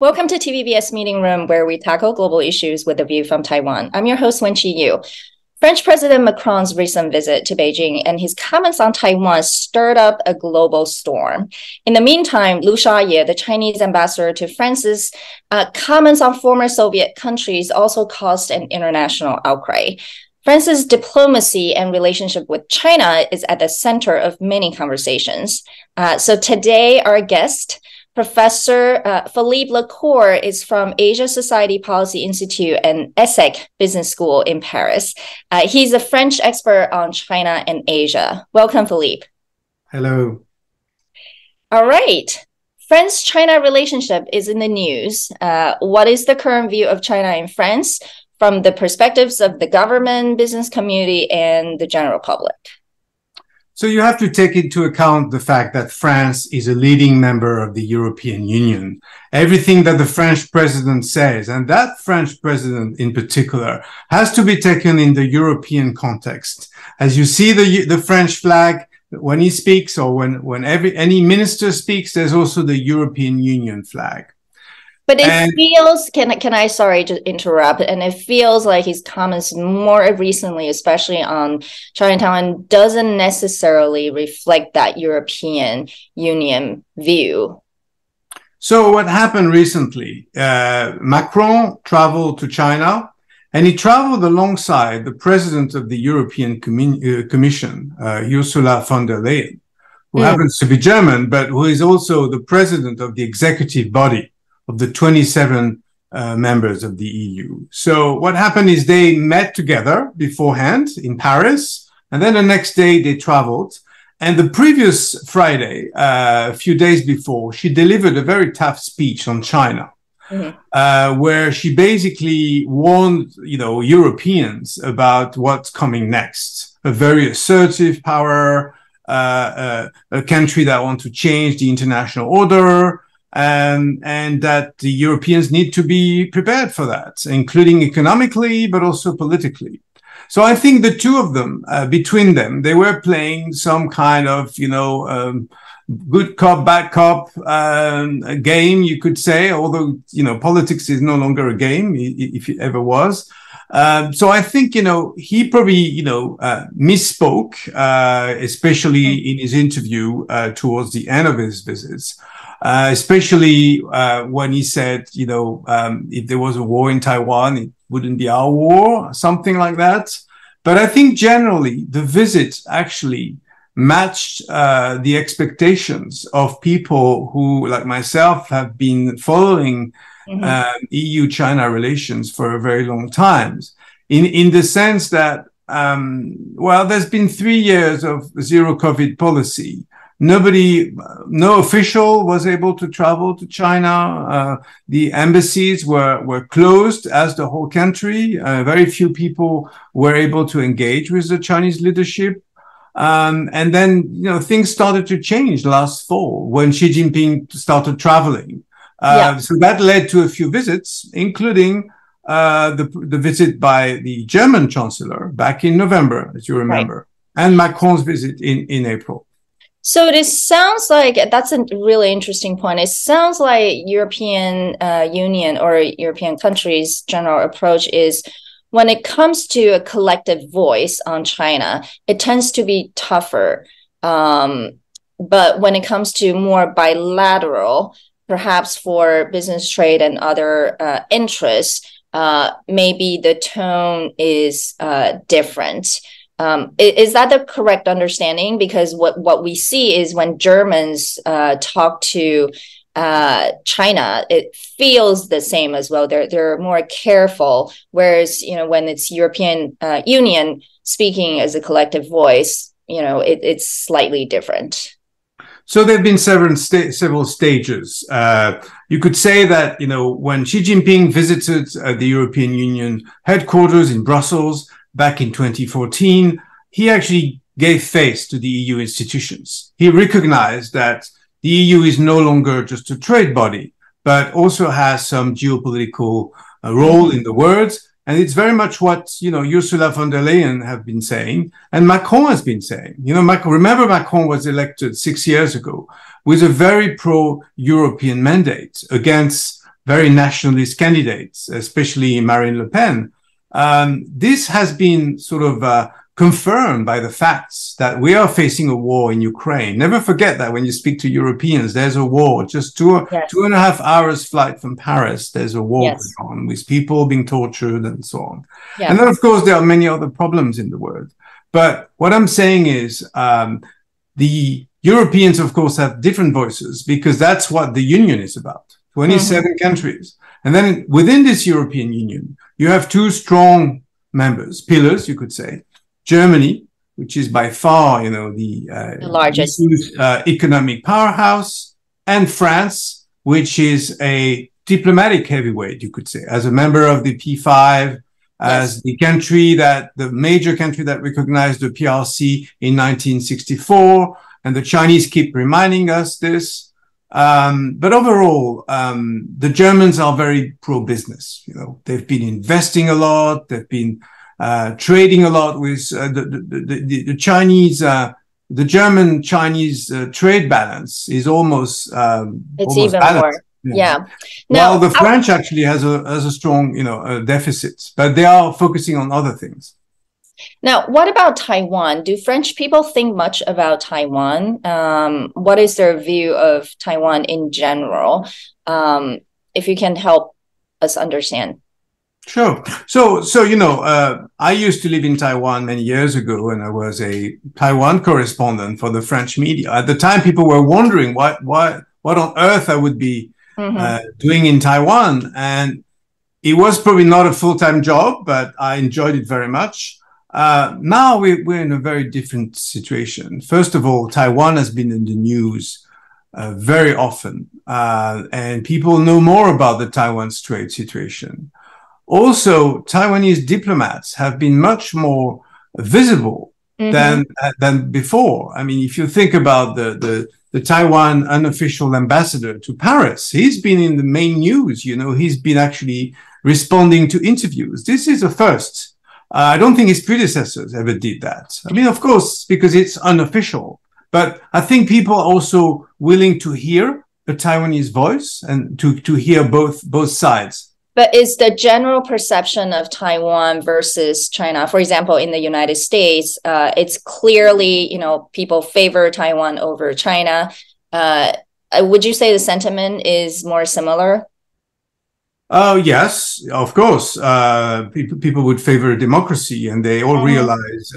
Welcome to TVBS Meeting Room, where we tackle global issues with a view from Taiwan. I'm your host, Wen-Chi. French President Macron's recent visit to Beijing and his comments on Taiwan stirred up a global storm. In the meantime, Liu Xiaoye, the Chinese ambassador to France's comments on former Soviet countries also caused an international outcry. France's diplomacy and relationship with China is at the center of many conversations. So today, our guest, Professor Philippe Corre, is from Asia Society Policy Institute and ESSEC Business School in Paris. He's a French expert on China and Asia. Welcome, Philippe. Hello. All right. France-China relationship is in the news. What is the current view of China in France from the perspectives of the government, business community, and the general public? So you have to take into account the fact that France is a leading member of the European Union. Everything that the French president says, and that French president in particular, has to be taken in the European context. As you see the French flag, when he speaks or when any minister speaks, there's also the European Union flag. But it feels, can I, sorry to interrupt, and it feels like his comments more recently, especially on China and Taiwan, doesn't necessarily reflect that European Union view. So what happened recently, Macron traveled to China, and he traveled alongside the president of the European Commission, Ursula von der Leyen, who happens to be German, but who is also the president of the executive body of the 27 members of the EU. So what happened is they met together beforehand in Paris, and then the next day they traveled. And the previous Friday, a few days before, she delivered a very tough speech on China, where she basically warned, Europeans about what's coming next. A very assertive power, a country that wants to change the international order, and that the Europeans need to be prepared for that, including economically, but also politically. So I think the two of them, between them, they were playing some kind of, good cop, bad cop game, you could say, although, politics is no longer a game, if it ever was. So I think, he probably, misspoke, especially in his interview towards the end of his visits. Especially when he said, if there was a war in Taiwan, it wouldn't be our war, something like that. But I think generally the visit actually matched the expectations of people who, like myself, have been following EU-China relations for a very long time, in the sense that, there's been 3 years of zero COVID policy. No official was able to travel to China. The embassies were closed as the whole country. Very few people were able to engage with the Chinese leadership. And then, things started to change last fall when Xi Jinping started traveling. So that led to a few visits, including the visit by the German chancellor back in November, as you remember, and Macron's visit in April. So it sounds like that's a really interesting point. It sounds like European Union or European countries' general approach is when it comes to a collective voice on China, it tends to be tougher. But when it comes to more bilateral, perhaps for business trade and other interests, maybe the tone is different. Is that the correct understanding? Because what we see is when Germans talk to China, it feels the same as well. They're more careful, whereas when it's European Union speaking as a collective voice, it's slightly different. So there have been several stages. You could say that when Xi Jinping visited the European Union headquarters in Brussels back in 2014, he actually gave face to the EU institutions. He recognized that the EU is no longer just a trade body, but also has some geopolitical role in the world. And it's very much what, Ursula von der Leyen have been saying, and Macron has been saying. Remember Macron was elected 6 years ago with a very pro-European mandate against very nationalist candidates, especially Marine Le Pen. This has been sort of confirmed by the facts that we are facing a war in Ukraine. Never forget that when you speak to Europeans, there's a war. Just two and a half hours flight from Paris, there's a war going on with people being tortured and so on. Yeah. And then, of course, there are many other problems in the world. But what I'm saying is the Europeans, of course, have different voices because that's what the Union is about. 27 countries. And then within this European Union, you have two strong members, pillars, you could say. Germany, which is by far, the largest economic powerhouse, and France, which is a diplomatic heavyweight, you could say, as a member of the P5, as the major country that recognized the PRC in 1964, and the Chinese keep reminding us this. But overall, the Germans are very pro-business. They've been investing a lot. They've been trading a lot with the Chinese. The German-Chinese trade balance is almost even balanced. more. Yeah. Now the French actually has a strong deficit, but they are focusing on other things. Now, what about Taiwan? Do French people think much about Taiwan? What is their view of Taiwan in general? If you can help us understand. Sure. So I used to live in Taiwan many years ago, and I was a Taiwan correspondent for the French media. At the time, people were wondering what on earth I would be doing in Taiwan. And it was probably not a full-time job, but I enjoyed it very much. Now we're in a very different situation. First of all, Taiwan has been in the news very often, and people know more about the Taiwan Strait situation. Also, Taiwanese diplomats have been much more visible than before. I mean, if you think about the Taiwan unofficial ambassador to Paris, he's been in the main news. He's been actually responding to interviews. This is a first. I don't think his predecessors ever did that. I mean, of course, because it's unofficial. But I think people are also willing to hear a Taiwanese voice and to hear both sides. But is the general perception of Taiwan versus China, for example, in the United States, it's clearly, people favor Taiwan over China. Would you say the sentiment is more similar? Yes, of course. People would favor democracy, and they all realize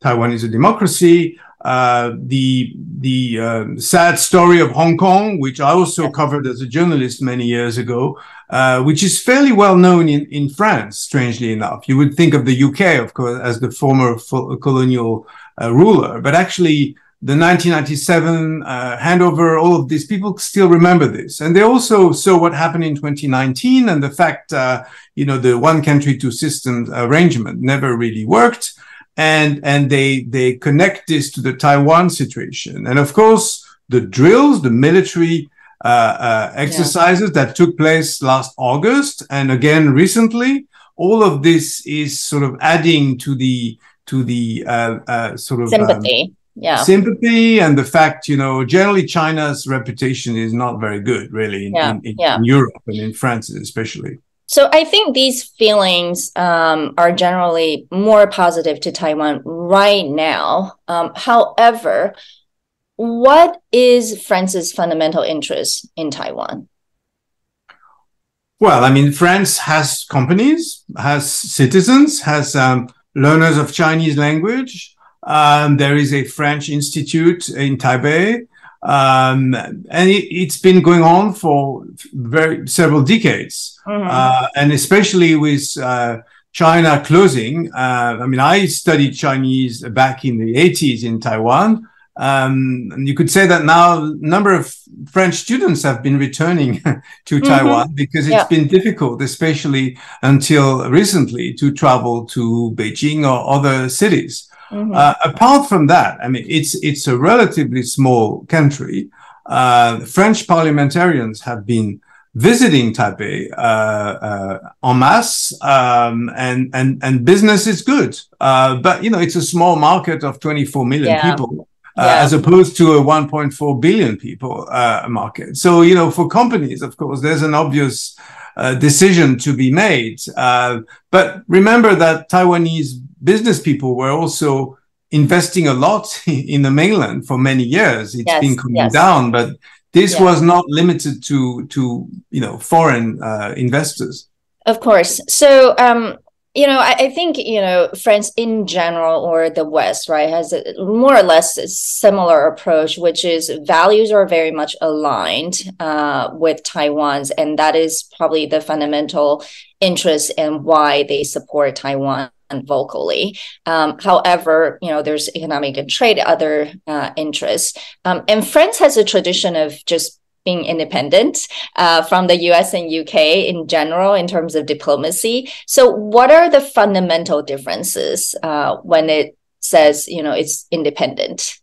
Taiwan is a democracy. The sad story of Hong Kong, which I also covered as a journalist many years ago, which is fairly well known in France, strangely enough. You would think of the UK, of course, as the former colonial ruler, but actually the 1997 handover, all of these people still remember this. And they also saw what happened in 2019 and the fact, the one country, two systems arrangement never really worked. And they connect this to the Taiwan situation. And of course, the drills, the military exercises that took place last August, and again recently, all of this is sort of adding to the sort of sympathy. Sympathy, and the fact, generally China's reputation is not very good, really, in Europe and in France especially. So I think these feelings are generally more positive to Taiwan right now. However, what is France's fundamental interest in Taiwan? Well, I mean, France has companies, has citizens, has learners of Chinese language. There is a French institute in Taipei. And it's been going on for several decades. And especially with China closing. I mean, I studied Chinese back in the 80s in Taiwan. And you could say that now a number of French students have been returning to Taiwan because it's been difficult, especially until recently, to travel to Beijing or other cities. Apart from that, I mean, it's a relatively small country. French parliamentarians have been visiting Taipei en masse, and business is good. But it's a small market of 24 million people. as opposed to a 1.4 billion people market. So, you know, for companies, of course, there's an obvious decision to be made. But remember that Taiwanese business people were also investing a lot in the mainland for many years. It's been coming down, but this was not limited to you know, foreign investors. Of course. So, you know, I think, you know, France in general, or the West, right, has a more or less a similar approach, which is values are very much aligned with Taiwan's, and that is probably the fundamental interest in why they support Taiwan vocally. However, you know, there's economic and trade, other interests. And France has a tradition of just being independent from the US and UK in general in terms of diplomacy. So what are the fundamental differences when it says, you know, it's independent?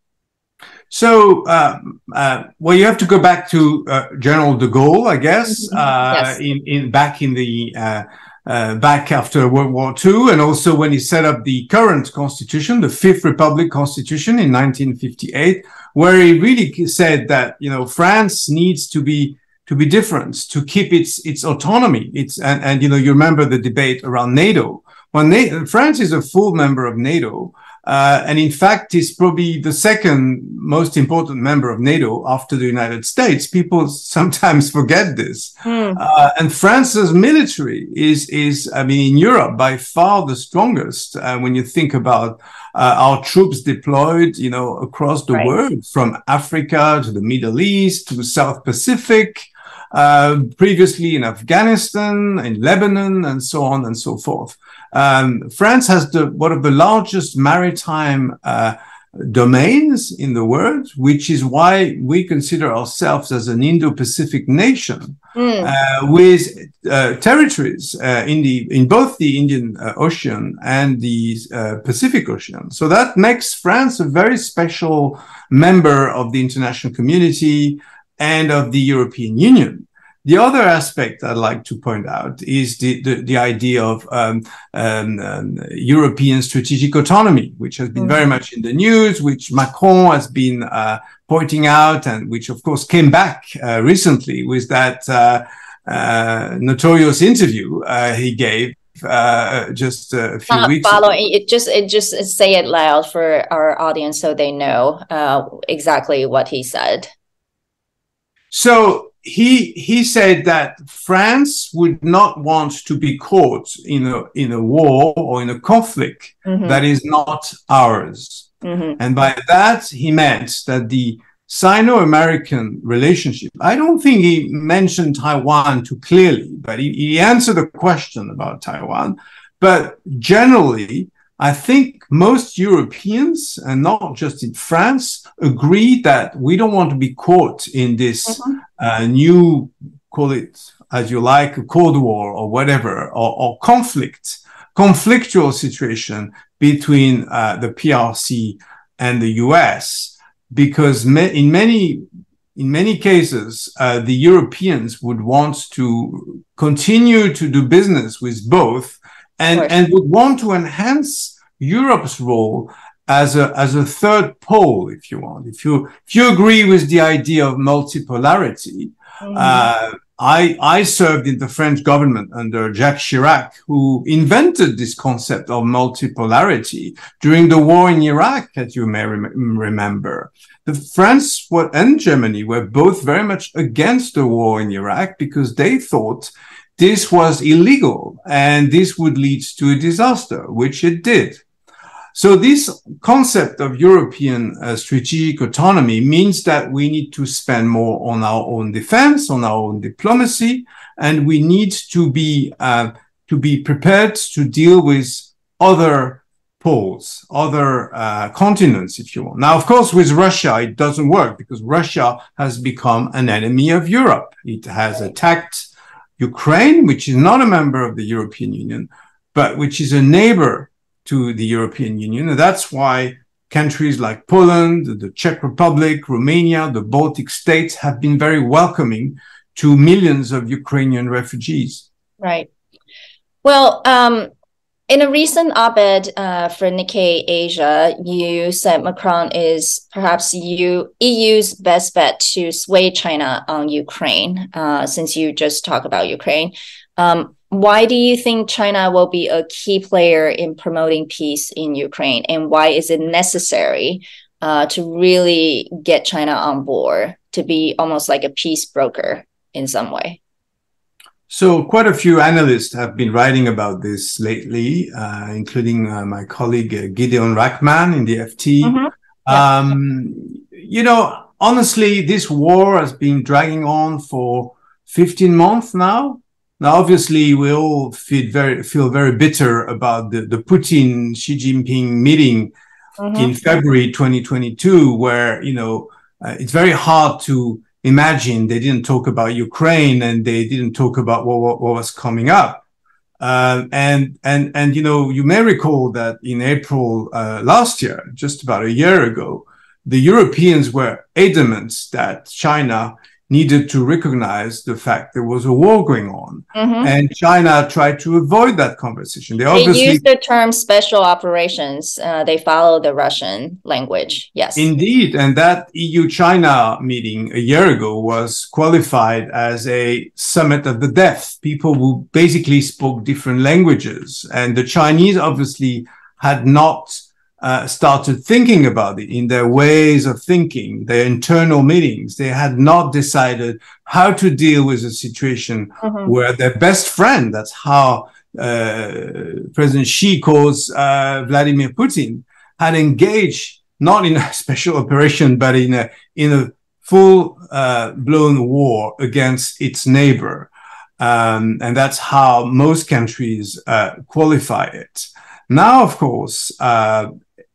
So, well, you have to go back to General de Gaulle, I guess, back after World War II, and also when he set up the current constitution, the Fifth Republic Constitution in 1958, where he really said that, you know, France needs to be different, to keep its autonomy. And you know, you remember the debate around NATO. Well, France is a full member of NATO, and in fact is probably the second most important member of NATO after the United States. People sometimes forget this. And France's military is, I mean, in Europe, by far the strongest when you think about our troops deployed, you know, across the world, from Africa to the Middle East to the South Pacific, previously in Afghanistan, in Lebanon, and so on and so forth. France has one of the largest maritime domains in the world, which is why we consider ourselves as an Indo-Pacific nation with territories in both the Indian Ocean and the Pacific Ocean. So that makes France a very special member of the international community and of the European Union. The other aspect I'd like to point out is the idea of European strategic autonomy, which has been very much in the news, which Macron has been pointing out, and which, of course, came back recently with that notorious interview he gave just a few weeks ago. Just say it loud for our audience so they know exactly what he said. So he said that France would not want to be caught in a war or in a conflict that is not ours. And by that, he meant that the Sino-American relationship, I don't think he mentioned Taiwan too clearly, but he answered a question about Taiwan. But generally, I think most Europeans, and not just in France, agree that we don't want to be caught in this new, call it as you like, a Cold War or whatever, or conflictual situation between the PRC and the US, because in many cases, the Europeans would want to continue to do business with both, and would want to enhance Europe's role as a third pole, if you want. If you agree with the idea of multipolarity, I served in the French government under Jacques Chirac, who invented this concept of multipolarity during the war in Iraq, as you may remember. France and Germany were both very much against the war in Iraq because they thought this was illegal and this would lead to a disaster, which it did. So this concept of European strategic autonomy means that we need to spend more on our own defense, on our own diplomacy, and we need to be prepared to deal with other poles, other continents, if you want. Now, of course, with Russia, it doesn't work because Russia has become an enemy of Europe. It has attacked Ukraine, which is not a member of the European Union, but which is a neighbor to the European Union. And that's why countries like Poland, the Czech Republic, Romania, the Baltic states have been very welcoming to millions of Ukrainian refugees. Right. Well, In a recent op-ed for Nikkei Asia, you said Macron is perhaps EU's best bet to sway China on Ukraine, since you just talked about Ukraine. Why do you think China will be a key player in promoting peace in Ukraine? And why is it necessary to really get China on board to be almost like a peace broker in some way? So quite a few analysts have been writing about this lately, including my colleague Gideon Rachman in the FT. You know, honestly, this war has been dragging on for 15 months now. Now, obviously, we all feel very bitter about the Putin-Xi Jinping meeting in February 2022, where, you know, it's very hard to imagine they didn't talk about Ukraine and they didn't talk about what was coming up. And you know, you may recall that in April last year, just about a year ago, the Europeans were adamant that China needed to recognize the fact there was a war going on. And China tried to avoid that conversation. They used the term special operations. They follow the Russian language. Yes. Indeed. And that EU-China meeting a year ago was qualified as a summit of the deaf. People who basically spoke different languages. And the Chinese obviously had not started thinking about it in their ways of thinking, their internal meetings. They had not decided how to deal with a situation where their best friend, that's how President Xi calls Vladimir Putin, had engaged not in a special operation, but in a full blown war against its neighbor. And that's how most countries qualify it. Now, of course,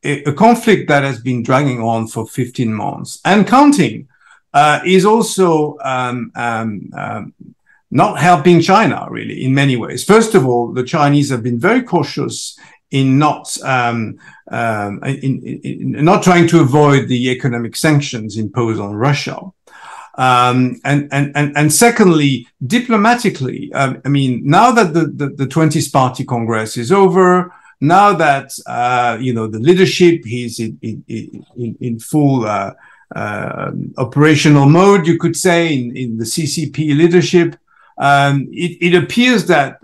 a conflict that has been dragging on for 15 months and counting is also not helping China, really, in many ways. First of all, the Chinese have been very cautious in not trying to avoid the economic sanctions imposed on Russia. And secondly, diplomatically, I mean, now that the 20th Party Congress is over, now that, you know, the leadership is in full operational mode, you could say, in the CCP leadership, it appears that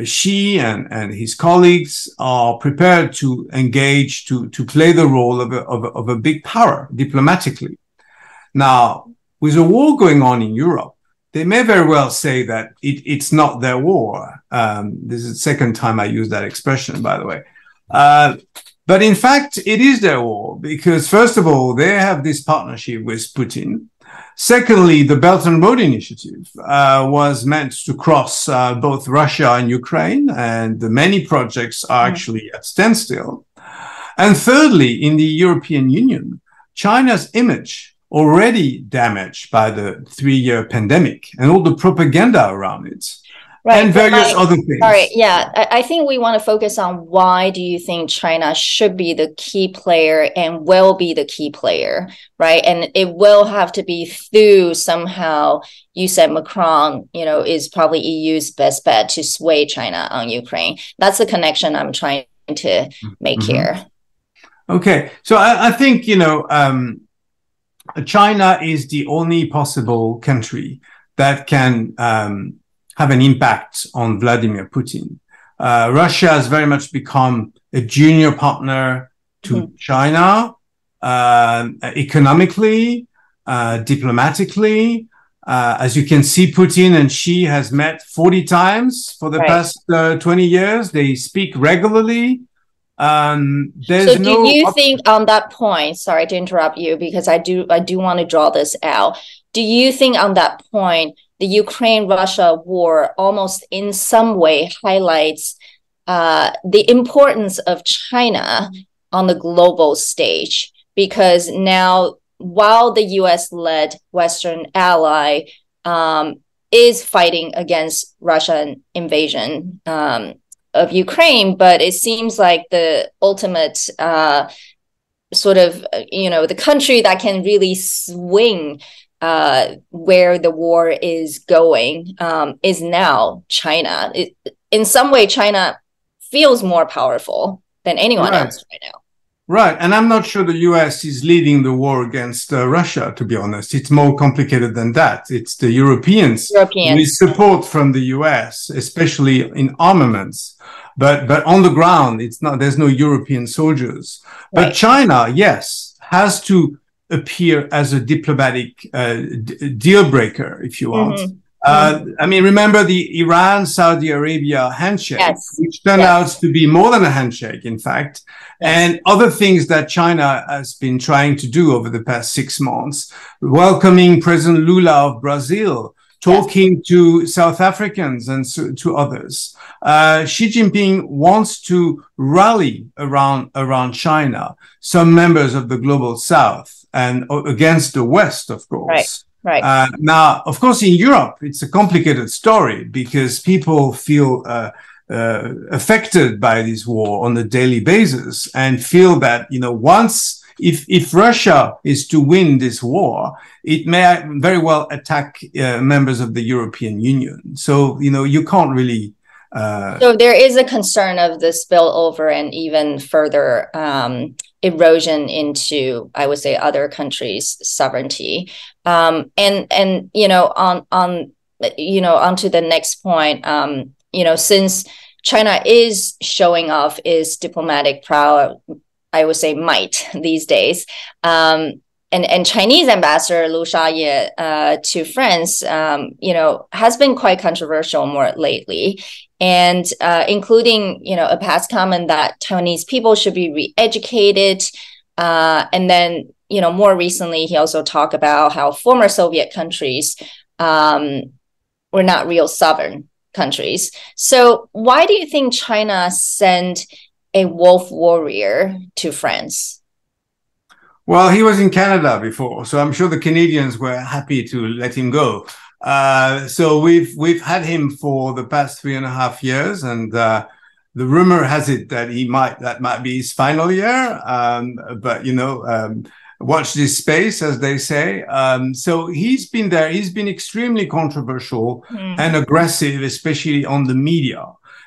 Xi and his colleagues are prepared to engage, to play the role of a big power diplomatically. Now, with a war going on in Europe, they may very well say that it's not their war. This is the second time I use that expression, by the way. But in fact, it is their war because, first of all, they have this partnership with Putin. Secondly, the Belt and Road Initiative was meant to cross both Russia and Ukraine, and the many projects are actually at standstill. And thirdly, in the European Union, China's image already damaged by the 3-year pandemic and all the propaganda around it, and various other things. All right, yeah, I think we want to focus on why do you think China should be the key player and will be the key player, right? And it will have to be through somehow, you said Macron, you know, is probably EU's best bet to sway China on Ukraine. That's the connection I'm trying to make here. Okay, so I think, you know, China is the only possible country that can have an impact on Vladimir Putin. Russia has very much become a junior partner to China, economically, diplomatically. As you can see, Putin and Xi has met 40 times for the past 20 years. They speak regularly. So do you think on that point, sorry to interrupt you, because I do want to draw this out. Do you think on that point, the Ukraine-Russia war almost in some way highlights the importance of China on the global stage? Because now, while the US-led Western ally is fighting against Russian invasion of Ukraine, but it seems like the ultimate sort of, you know, the country that can really swing where the war is going is now China. In some way, China feels more powerful than anyone else right now. Right. And I'm not sure the US is leading the war against Russia, to be honest. It's more complicated than that. It's the Europeans with support from the US, especially in armaments. But on the ground, there's no European soldiers. Right. But China, yes, has to appear as a diplomatic deal breaker, if you want. I mean, remember the Iran-Saudi Arabia handshake, which turned out to be more than a handshake, in fact, and other things that China has been trying to do over the past 6 months, welcoming President Lula of Brazil, talking to South Africans and to others. Xi Jinping wants to rally around China, some members of the global South, and against the West, of course. Right. Now, of course, in Europe, it's a complicated story because people feel affected by this war on a daily basis and feel that, if Russia is to win this war, it may very well attack members of the European Union. So, you can't really... So there is a concern of the spillover and even further erosion into, I would say, other countries' sovereignty. And onto the next point, since China is showing off its diplomatic I would say might these days. And Chinese ambassador Lu Shaye to France, has been quite controversial more lately. And including, a past comment that Taiwanese people should be re-educated. And then, more recently, he also talked about how former Soviet countries were not real sovereign countries. So why do you think China sent a wolf warrior to France? Well, he was in Canada before, so I'm sure the Canadians were happy to let him go. So we've had him for the past 3.5 years, and the rumor has it that that might be his final year. But watch this space, as they say. So he's been there. He's been extremely controversial and aggressive, especially on the media,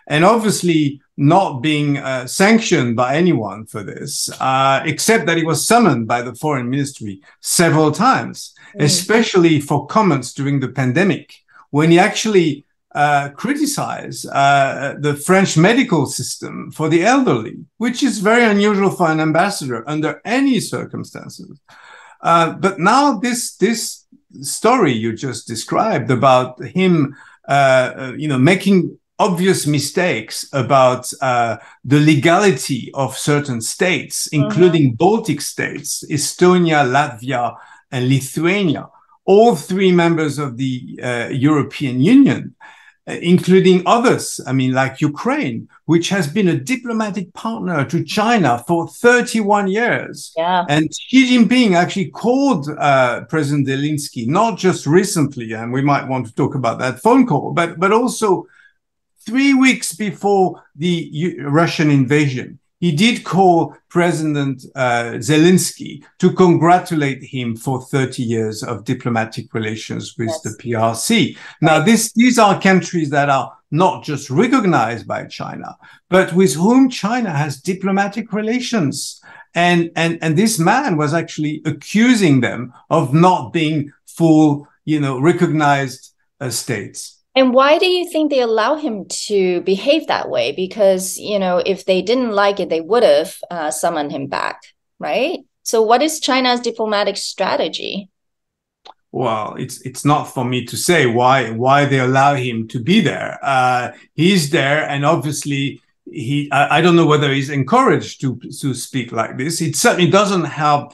and obviously not being sanctioned by anyone for this, except that he was summoned by the foreign ministry several times, especially for comments during the pandemic, when he actually criticized the French medical system for the elderly, which is very unusual for an ambassador under any circumstances. But now this story you just described about him, making obvious mistakes about the legality of certain states, including Baltic states, Estonia, Latvia, and Lithuania, all 3 members of the European Union, including others, like Ukraine, which has been a diplomatic partner to China for 31 years. Yeah. And Xi Jinping actually called President Zelensky, not just recently, and we might want to talk about that phone call, but also 3 weeks before the Russian invasion. He did call President Zelensky to congratulate him for 30 years of diplomatic relations with the PRC. Now, these are countries that are not just recognized by China, but with whom China has diplomatic relations. And this man was actually accusing them of not being full, recognized states. And why do you think they allow him to behave that way? Because, if they didn't like it, they would have summoned him back, right? So what is China's diplomatic strategy? Well, it's not for me to say why they allow him to be there. He's there, and obviously I don't know whether he's encouraged to speak like this. It certainly doesn't help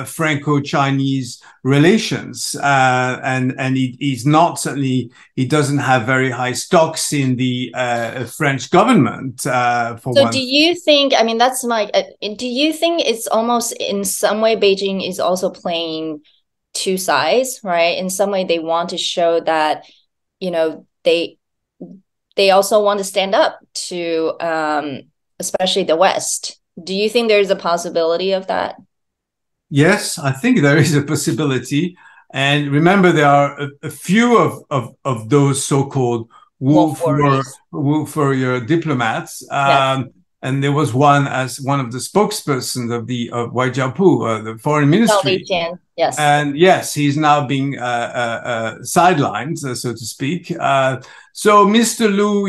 Franco-Chinese relations, and he's not certainly, he doesn't have very high stocks in the French government. Do you think, that's do you think it's almost in some way Beijing is also playing 2 sides, right? In some way they want to show that, they also want to stand up to especially the West. Do you think there's a possibility of that? Yes, I think there is a possibility. And remember, there are a few of those so-called for your diplomats. Yes. And there was one as one of the spokespersons of Wai Jiapu, the foreign ministry. Yes. And yes, he's now being sidelined, so to speak. So Mr. Lu,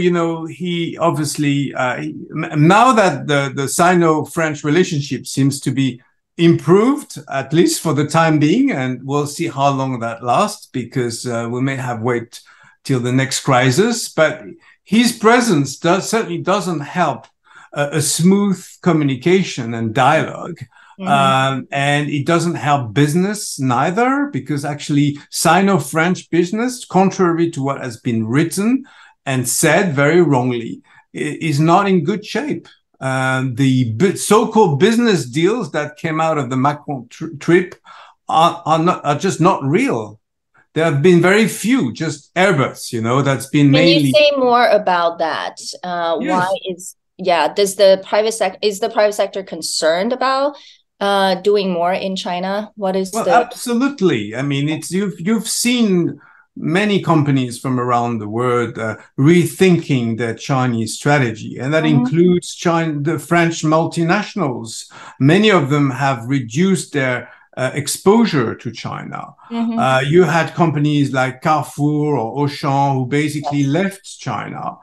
he obviously, now that the Sino-French relationship seems to be improved, at least for the time being, and we'll see how long that lasts, because we may have wait till the next crisis. But his presence certainly doesn't help a smooth communication and dialogue. And it doesn't help business neither, because actually Sino-French business, contrary to what has been written and said very wrongly, is not in good shape. The so-called business deals that came out of the Macron trip are just not real. There have been very few, just Airbus, that's been mainly. Can you say more about that? Yes. Why is the private sector concerned about doing more in China? What is absolutely. I mean, you've seen many companies from around the world rethinking their Chinese strategy, and that includes the French multinationals. Many of them have reduced their exposure to China. You had companies like Carrefour or Auchan who basically left China.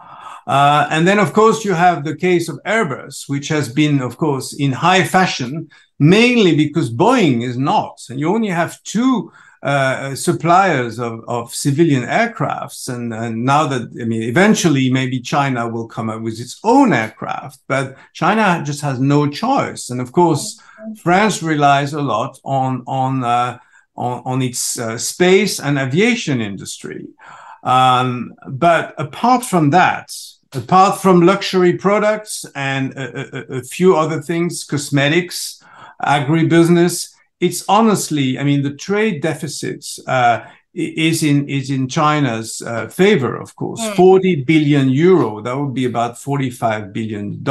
And then, of course, you have the case of Airbus, which has been, of course, in high fashion, mainly because Boeing is not. And you only have two suppliers of civilian aircrafts. And now that, eventually maybe China will come up with its own aircraft, but China just has no choice. And of course, France relies a lot on its space and aviation industry. But apart from that, apart from luxury products and a few other things, cosmetics, agribusiness, it's honestly, the trade deficits is in China's favor, of course. 40 billion euro, that would be about $45 billion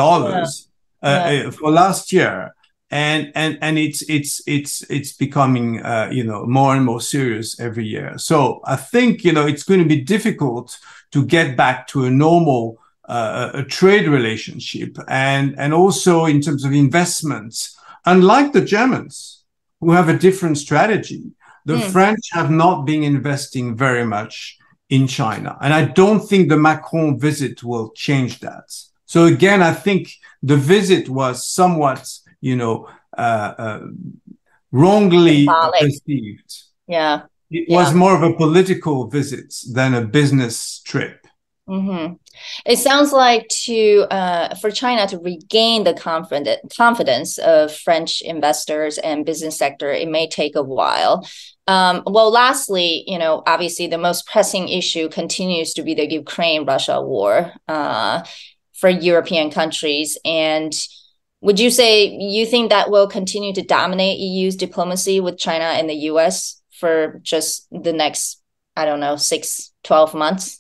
for last year. And it's becoming more and more serious every year. So I think it's going to be difficult to get back to a normal a trade relationship, and also in terms of investments. Unlike the Germans, who have a different strategy, the French have not been investing very much in China, and I don't think the Macron visit will change that. So again, I think the visit was somewhat wrongly perceived. Yeah. It was more of a political visit than a business trip. It sounds like for China to regain the confidence of French investors and business sector, it may take a while. Well, lastly, obviously the most pressing issue continues to be the Ukraine-Russia war for European countries. And would you say you think that will continue to dominate EU's diplomacy with China and the US for just the next, 6-12 months?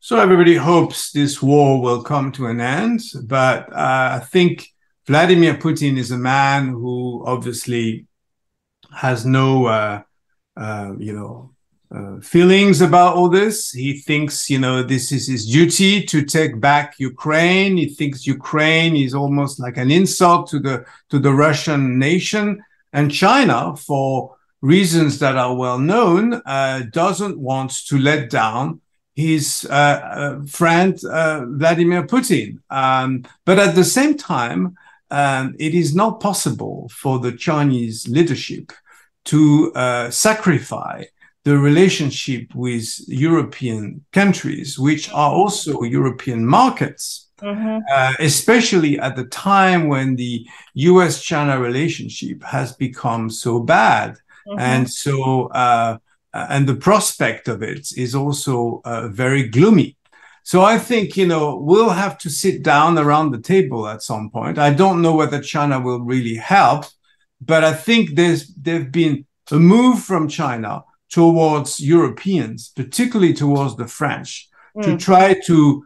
So everybody hopes this war will come to an end, but I think Vladimir Putin is a man who obviously has no, feelings about all this. He thinks, this is his duty to take back Ukraine. He thinks Ukraine is almost like an insult to the Russian nation, and China, for reasons that are well known, doesn't want to let down his friend Vladimir Putin. But at the same time, it is not possible for the Chinese leadership to sacrifice the relationship with European countries, which are also European markets, especially at the time when the US-China relationship has become so bad. And so and the prospect of it is also very gloomy. So I think, we'll have to sit down around the table at some point. I don't know whether China will really help, but I think there's been a move from China towards Europeans, particularly towards the French, to try to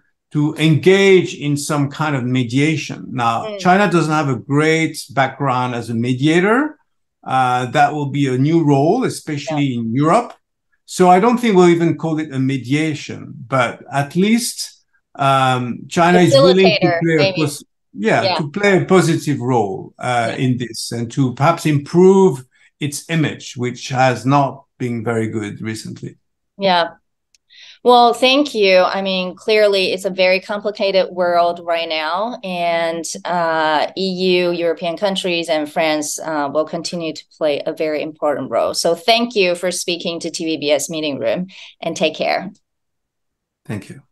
engage in some kind of mediation. Now, China doesn't have a great background as a mediator. That will be a new role, especially in Europe. So I don't think we'll even call it a mediation, but at least China is willing to play to play a positive role in this, and to perhaps improve its image, which has not been very good recently. Yeah. Well, thank you. I mean, clearly it's a very complicated world right now, and EU, European countries, and France will continue to play a very important role. So thank you for speaking to TVBS Meeting Room, and take care. Thank you.